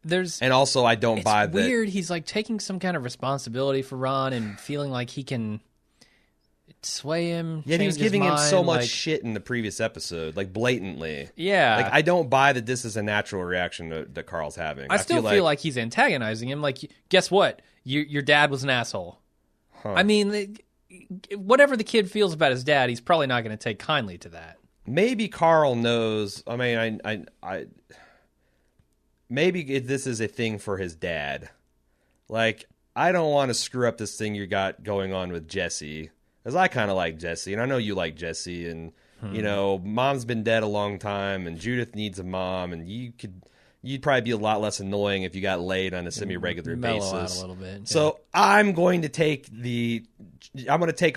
And also I don't buy that. It's weird. He's like taking some kind of responsibility for Ron and feeling like he can sway him. Yeah, he was giving him so much shit in the previous episode, like blatantly. Yeah. Like I don't buy that this is a natural reaction that Carl's having. I still feel like he's antagonizing him. Like, guess what? Your dad was an asshole. Huh. I mean, whatever the kid feels about his dad, he's probably not going to take kindly to that. Maybe Carl knows. I mean, maybe this is a thing for his dad. Like, I don't want to screw up this thing you got going on with Jesse. Because I kind of like Jesse, and I know you like Jesse, and, Mom's been dead a long time, and Judith needs a mom, and you'd probably be a lot less annoying if you got laid on a semi-regular basis. Mellow out a little bit. Yeah. So I'm going to take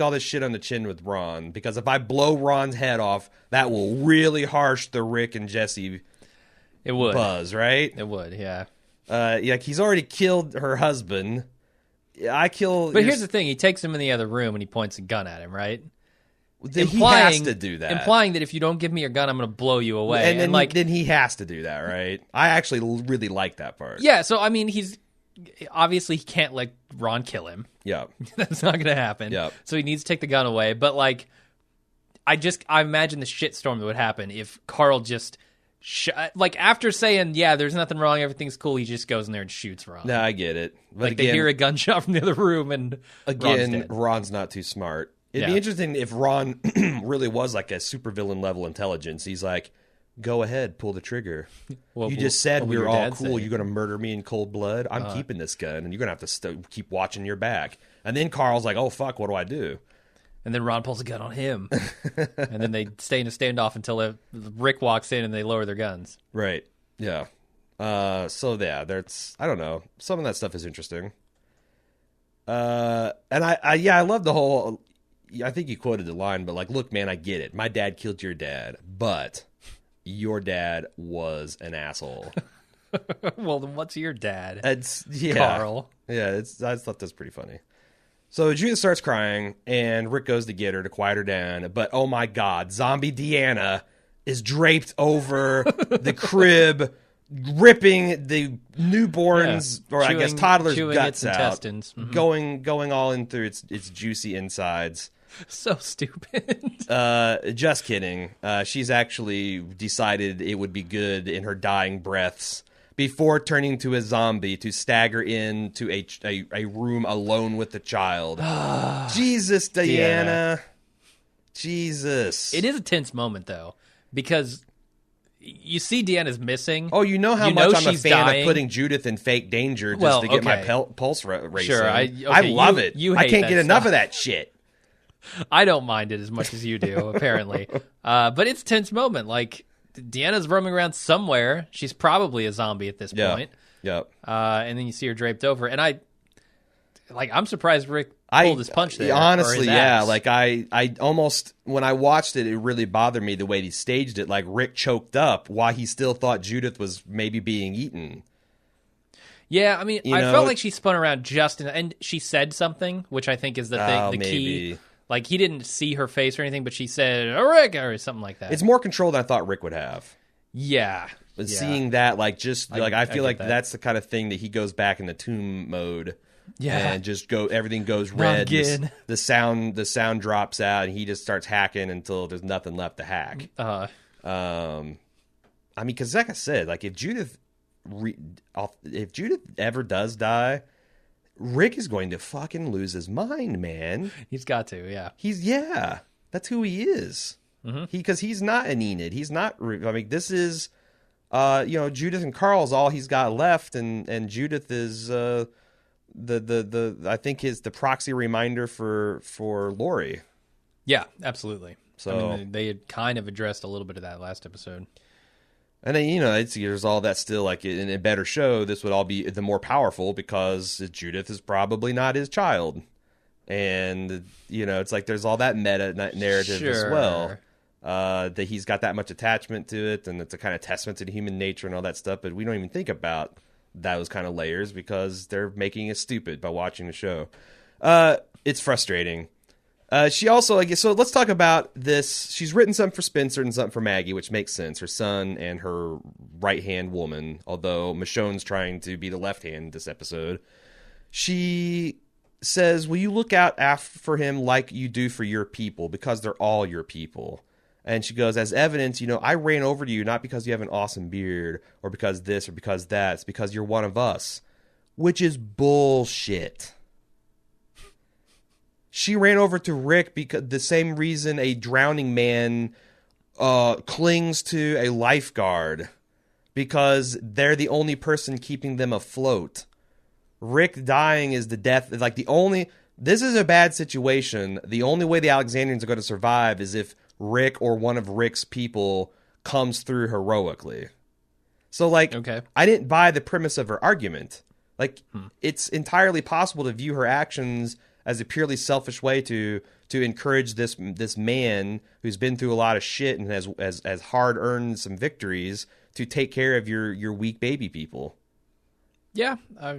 all this shit on the chin with Ron, because if I blow Ron's head off, that will really harsh the Rick and Jesse buzz, right? It would, yeah. Like he's already killed her husband. But here's the thing: he takes him in the other room and he points a gun at him, right? He has to do that, implying that if you don't give me your gun, I'm going to blow you away. And then he has to do that, right? I actually really like that part. Yeah. So I mean, he's obviously he can't let Ron kill him. Yeah, that's not going to happen. Yeah. So he needs to take the gun away. But like, I imagine the shitstorm that would happen if Carl just. Like after saying, yeah, there's nothing wrong, everything's cool, he just goes in there and shoots Ron. No, I get it. But like again, they hear a gunshot from the other room, and Ron's not too smart. It'd be interesting if Ron really was like a supervillain level intelligence. He's like, go ahead, pull the trigger. You just said we were all cool. You're going to murder me in cold blood? I'm keeping this gun, and you're going to have to keep watching your back. And then Carl's like, oh, fuck, what do I do? And then Ron pulls a gun on him. And then they stay in a standoff until Rick walks in and they lower their guns. Right. Yeah. So, yeah, I don't know. Some of that stuff is interesting. And I love the whole... I think you quoted the line, but like, look, man, I get it. My dad killed your dad, but your dad was an asshole. Well, then what's your dad? Carl. Yeah, I thought that's pretty funny. So Judith starts crying, and Rick goes to get her to quiet her down. But, oh, my God, zombie Deanna is draped over the crib, ripping the newborn's, or I guess toddler's guts out. Intestines. Mm-hmm. Going all in through its juicy insides. So stupid. Just kidding. She's actually decided it would be good in her dying breaths before turning to a zombie to stagger into a room alone with the child. Jesus, Diana. Jesus. It is a tense moment, though, because you see Deanna's missing. Oh, you know how much I'm a fan of putting Judith in fake danger just to get my pulse racing. Sure, I love it. I can't get enough of that shit. I don't mind it as much as you do, apparently. But it's a tense moment. Like, Deanna's roaming around somewhere. She's probably a zombie at this point. Yep. And then you see her draped over. And I'm surprised Rick pulled his punch there. Honestly, yeah. Like, I almost, when I watched it, it really bothered me the way he staged it. Like, Rick choked up while he still thought Judith was maybe being eaten. Yeah, I mean, I felt like she spun around and she said something, which I think is the thing, the key. Like, he didn't see her face or anything, but she said, Rick, or something like that. It's more control than I thought Rick would have. Yeah. But seeing that, like, I feel like that's the kind of thing that he goes back into tomb mode. Yeah. And just everything goes red. The sound drops out, and he just starts hacking until there's nothing left to hack. I mean, because like I said, like, if Judith ever does die, Rick is going to fucking lose his mind, man. He's got to, yeah. That's who he is. Mm-hmm. Because he's not an Enid. He's not. I mean, this is, Judith and Carl's all he's got left, and Judith is I think is the proxy reminder for Lori. Yeah, absolutely. So I mean, they had kind of addressed a little bit of that last episode. And then, there's all that still, like, in a better show, this would all be the more powerful because Judith is probably not his child. And, it's like there's all that meta narrative as well. That he's got that much attachment to it, and it's a kind of testament to the human nature and all that stuff. But we don't even think about those kind of layers because they're making us stupid by watching the show. It's frustrating. She also, so let's talk about this. She's written something for Spencer and something for Maggie, which makes sense. Her son and her right-hand woman, although Michonne's trying to be the left hand this episode. She says, will you look out for him like you do for your people, because they're all your people. And she goes, as evidence, I ran over to you not because you have an awesome beard or because this or because that. It's because you're one of us, which is bullshit. She ran over to Rick because the same reason a drowning man clings to a lifeguard, because they're the only person keeping them afloat. Rick dying is the death. Like this is a bad situation. The only way the Alexandrians are going to survive is if Rick or one of Rick's people comes through heroically. So, okay. I didn't buy the premise of her argument. It's entirely possible to view her actions as a purely selfish way to encourage this man who's been through a lot of shit and has hard earned some victories to take care of your weak baby people. Yeah,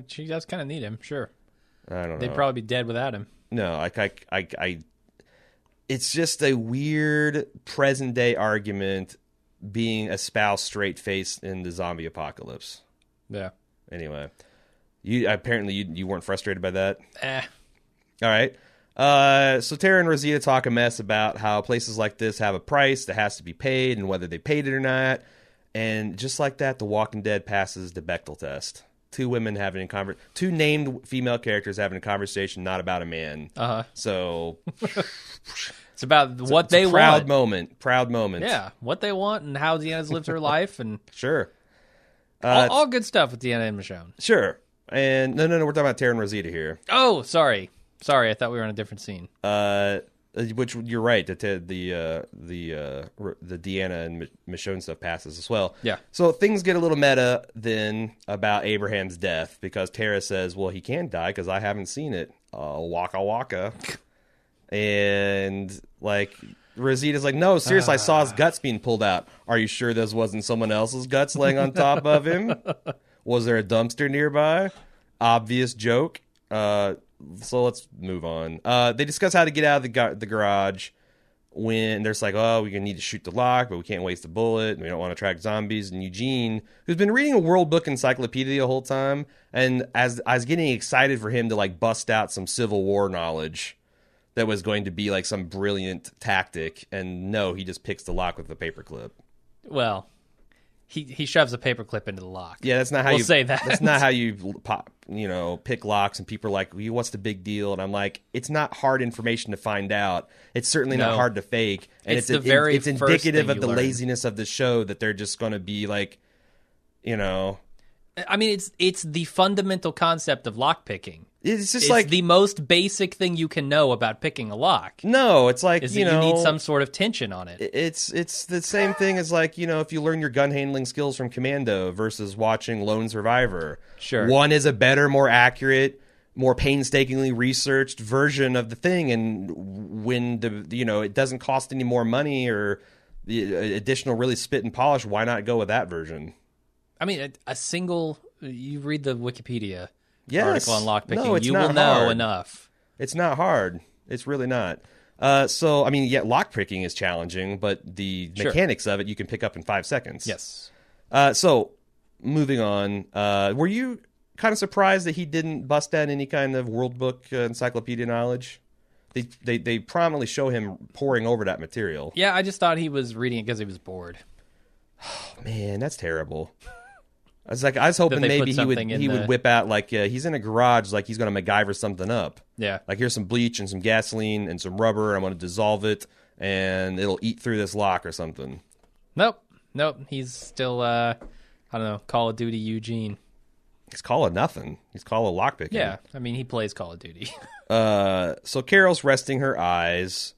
she does kind of need him. Sure, I don't know. They'd probably be dead without him. No, it's just a weird present day argument being espoused straight face in the zombie apocalypse. Yeah. Anyway, you weren't frustrated by that. All right. So Tara and Rosita talk a mess about how places like this have a price that has to be paid and whether they paid it or not. And just like that, The Walking Dead passes the Bechdel test. Two women having two named female characters having a conversation, not about a man. So it's about what they want. Proud moment. Yeah, what they want and how Deanna's lived her life, and sure, all good stuff with Deanna and Michonne. Sure, and no, we're talking about Tara and Rosita here. Oh, sorry, I thought we were on a different scene. Which you're right. The Deanna and Michonne stuff passes as well. Yeah. So things get a little meta then about Abraham's death because Tara says, "Well, he can die because I haven't seen it." Waka waka, and like Rosita's like, "No, seriously, I saw his guts being pulled out. Are you sure this wasn't someone else's guts laying on top of him? Was there a dumpster nearby? Obvious joke." So let's move on. They discuss how to get out of the garage when there's like, oh, we need to shoot the lock, but we can't waste a bullet, and we don't want to attract zombies. And Eugene, who's been reading a World Book encyclopedia the whole time, and as I was getting excited for him to like bust out some Civil War knowledge that was going to be like some brilliant tactic, and no, he just picks the lock with the paperclip. Well, he shoves a paperclip into the lock. Yeah, that's not how we'll say that. That's not how you pick locks. And people are like, well, "What's the big deal?" And I'm like, it's not hard information to find out. It's certainly not hard to fake. And it's indicative of the laziness of the show that they're just going to be like, I mean, it's the fundamental concept of lock picking. It's just it's the most basic thing you can know about picking a lock. No, it's like, you need some sort of tension on it. It's the same thing as like, if you learn your gun handling skills from Commando versus watching Lone Survivor. Sure. One is a better, more accurate, more painstakingly researched version of the thing. And when it doesn't cost any more money or the additional really spit and polish, why not go with that version? I mean, you read the Wikipedia article on lockpicking, no, you will know enough. It's not hard. It's really not. Lockpicking is challenging, but the mechanics of it you can pick up in 5 seconds. Yes. So, moving on, were you kind of surprised that he didn't bust out any kind of World Book encyclopedia knowledge? They prominently show him poring over that material. Yeah, I just thought he was reading it because he was bored. Oh, man, that's terrible. I was hoping maybe he would whip out like he's in a garage, like he's going to MacGyver something up. Yeah, like here's some bleach and some gasoline and some rubber. I'm going to dissolve it, and it'll eat through this lock or something. Nope. He's still I don't know, Call of Duty Eugene. He's Call of nothing. He's Call of lockpicking. Yeah, I mean he plays Call of Duty. So Carol's resting her eyes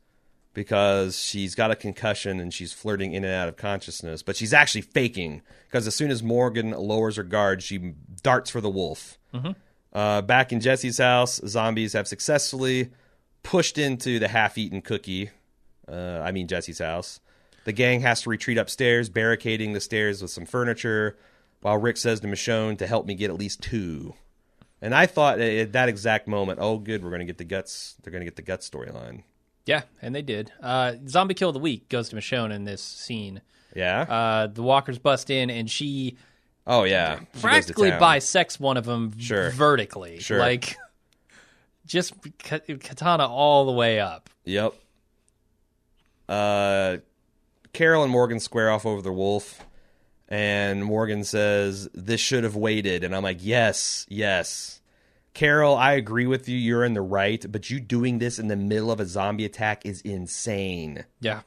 because she's got a concussion and she's flirting in and out of consciousness, but she's actually faking because as soon as Morgan lowers her guard, she darts for the wolf. Mm-hmm. Back in Jesse's house, zombies have successfully pushed into the half-eaten cookie. Jesse's house. The gang has to retreat upstairs, barricading the stairs with some furniture, while Rick says to Michonne to help me get at least 2. And I thought at that exact moment, oh, good, we're going to get the guts. They're going to get the guts storyline. Yeah, and they did. Zombie Kill of the Week goes to Michonne in this scene. Yeah? The walkers bust in, and she... Oh, yeah. Practically bisects one of them vertically. Sure. Like, just katana all the way up. Yep. Carol and Morgan square off over the wolf, and Morgan says, "This should have waited." And I'm like, yes. Carol, I agree with you. You're in the right, but you doing this in the middle of a zombie attack is insane. Yeah.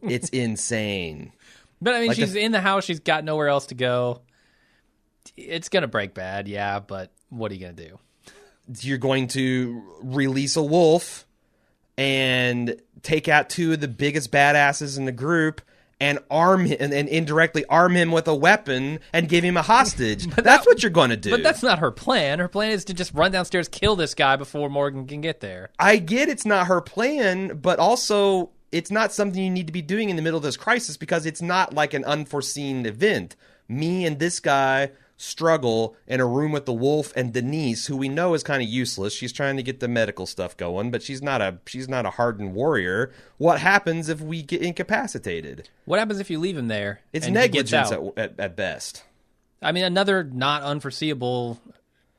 It's insane. But, I mean, she's in the house. She's got nowhere else to go. It's going to break bad, yeah, but what are you going to do? You're going to release a wolf and take out 2 of the biggest badasses in the group and arm him and indirectly arm him with a weapon and give him a hostage. That's what you're going to do. But that's not her plan. Her plan is to just run downstairs, kill this guy before Morgan can get there. I get it's not her plan, but also it's not something you need to be doing in the middle of this crisis because it's not like an unforeseen event. Me and this guy struggle in a room with the wolf and Denise, who we know is kind of useless. She's trying to get the medical stuff going, but she's not a hardened warrior. What happens if we get incapacitated? What happens if you leave him there? It's and negligence at best. I mean, another not unforeseeable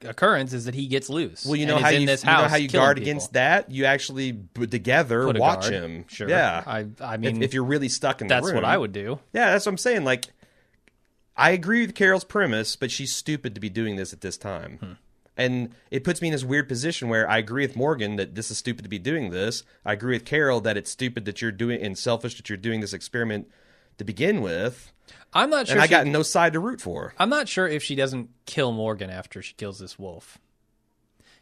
occurrence is that he gets loose. Well, you know how you guard against that? You actually together watch him. Sure. Yeah. I mean, if you're really stuck in the room. That's what I would do. Yeah, that's what I'm saying. Like, I agree with Carol's premise, but she's stupid to be doing this at this time. And it puts me in this weird position where I agree with Morgan that this is stupid to be doing this. I agree with Carol that it's stupid that you're doing and selfish that you're doing this experiment to begin with. I'm not sure. And I got no side to root for. I'm not sure if she doesn't kill Morgan after she kills this wolf.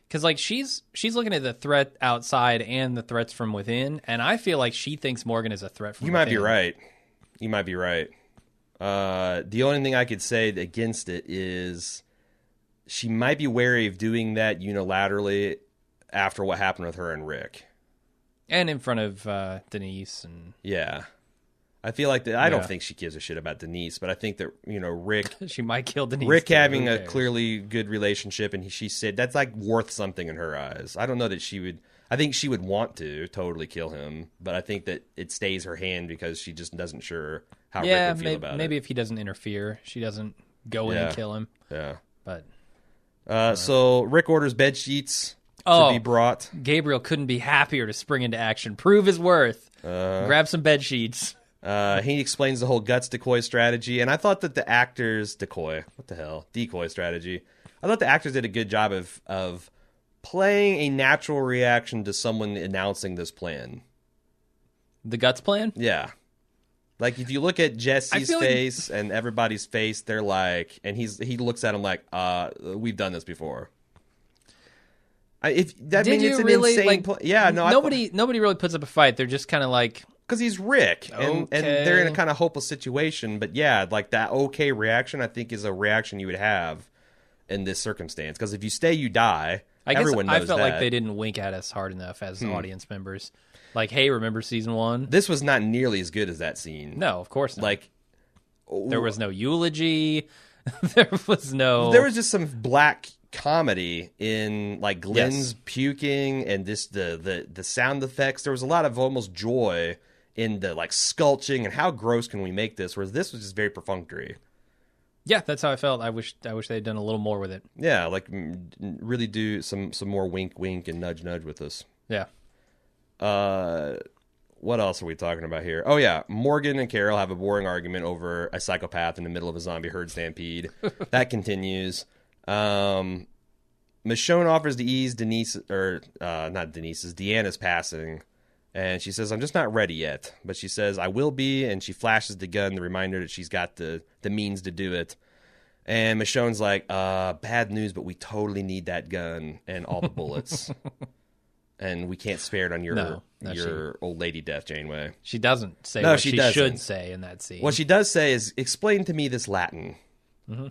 Because, like, she's looking at the threat outside and the threats from within, and I feel like she thinks Morgan is a threat from within. You might be right. The only thing I could say against it is she might be wary of doing that unilaterally after what happened with her and Rick. And in front of Denise. And yeah. I feel like I don't think she gives a shit about Denise, but I think that, Rick... she might kill Denise. Rick having a clearly good relationship, and she said that's like worth something in her eyes. I don't know that she would... I think she would want to totally kill him, but I think that it stays her hand because she just doesn't sure how Rick would feel about it. Maybe if he doesn't interfere, she doesn't go in and kill him. Yeah. But so Rick orders bed sheets to be brought. Gabriel couldn't be happier to spring into action. Prove his worth. Grab some bed sheets. He explains the whole guts decoy strategy, and I thought that the actors decoy strategy. I thought the actors did a good job of playing a natural reaction to someone announcing this plan. The guts plan? Yeah. Like, if you look at Jesse's face and everybody's face, they're like, and he looks at him like, we've done this before. It's an insane plan. Yeah, no. Nobody really puts up a fight. They're just kind of like, because he's Rick, and they're in a kind of hopeless situation. But yeah, like that okay reaction, I think, is a reaction you would have in this circumstance. Because if you stay, you die. Everyone knows that. I felt like they didn't wink at us hard enough as audience members. Like, hey, remember season 1? This was not nearly as good as that scene. No, of course not. Like, there was no eulogy. There was just some black comedy in like Glenn's puking and the sound effects. There was a lot of almost joy in the like sculpting and how gross can we make this, whereas this was just very perfunctory. Yeah, that's how I felt. I wish they'd done a little more with it. Yeah, like really do some more wink and nudge with us. Yeah. What else are we talking about here? Oh yeah, Morgan and Carol have a boring argument over a psychopath in the middle of a zombie herd stampede. That continues. Michonne offers to ease Deanna's passing, and she says, "I'm just not ready yet." But she says, "I will be," and she flashes the gun, the reminder that she's got the means to do it. And Michonne's like, "Bad news, but we totally need that gun and all the bullets." And we can't spare it on your old lady death, Janeway. She doesn't say what she should say in that scene. What she does say is, "Explain to me this Latin." Mm-hmm.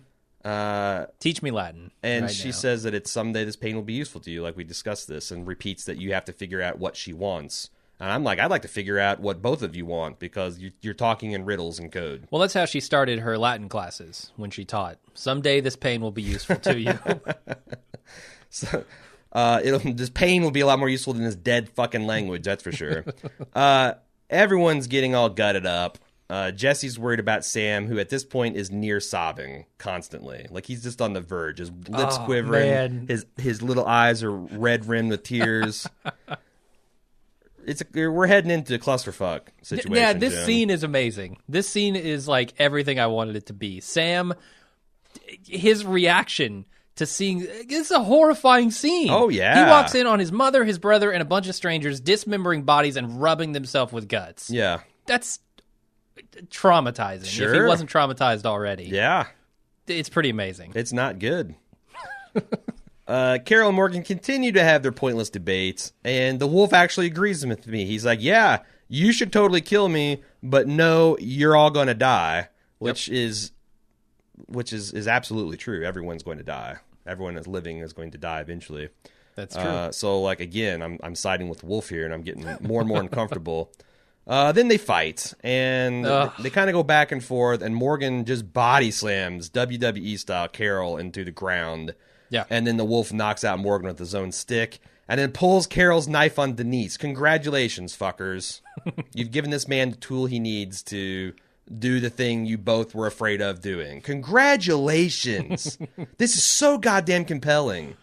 Teach me Latin. And she says that someday this pain will be useful to you, like we discussed this, and repeats that you have to figure out what she wants. And I'm like, I'd like to figure out what both of you want, because you're talking in riddles and code. Well, that's how she started her Latin classes when she taught. Someday this pain will be useful to you. So... this pain will be a lot more useful than this dead fucking language, that's for sure. Everyone's getting all gutted up. Jesse's worried about Sam, who at this point is near sobbing constantly. Like, he's just on the verge. His lips quivering. Man. His little eyes are red rimmed with tears. We're heading into a clusterfuck situation. Yeah, this scene is amazing. This scene is like everything I wanted it to be. Sam, his reaction to seeing, it's a horrifying scene. Oh, yeah. He walks in on his mother, his brother, and a bunch of strangers dismembering bodies and rubbing themselves with guts. Yeah. That's traumatizing. Sure. If he wasn't traumatized already. Yeah. It's pretty amazing. It's not good. Carol and Morgan continue to have their pointless debates, and the wolf actually agrees with me. He's like, yeah, you should totally kill me, but no, you're all going to die, which is absolutely true. Everyone's going to die. Everyone that's living is going to die eventually. That's true. So, like, again, I'm siding with the wolf here, and I'm getting more and more uncomfortable. Then they fight, and they kind of go back and forth, and Morgan just body slams WWE style Carol into the ground. Yeah. And then the wolf knocks out Morgan with his own stick, and then pulls Carol's knife on Denise. Congratulations, fuckers. You've given this man the tool he needs to do the thing you both were afraid of doing. Congratulations. This is so goddamn compelling.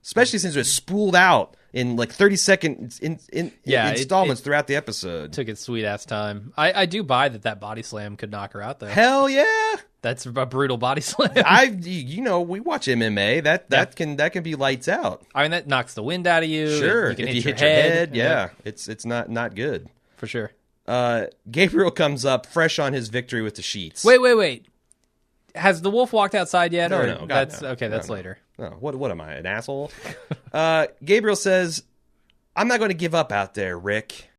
Especially since it was spooled out in like 30-second installments throughout the episode. Took its sweet-ass time. I do buy that body slam could knock her out, though. Hell yeah. That's a brutal body slam. We watch MMA. That can be lights out. I mean, that knocks the wind out of you. Sure. You can if hit you your hit your head, head, it's not good. For sure. Gabriel comes up fresh on his victory with the sheets. Wait. Has the wolf walked outside yet? No. That's no. okay. That's No. later. Oh, what am I, an asshole? Gabriel says, "I'm not going to give up out there, Rick."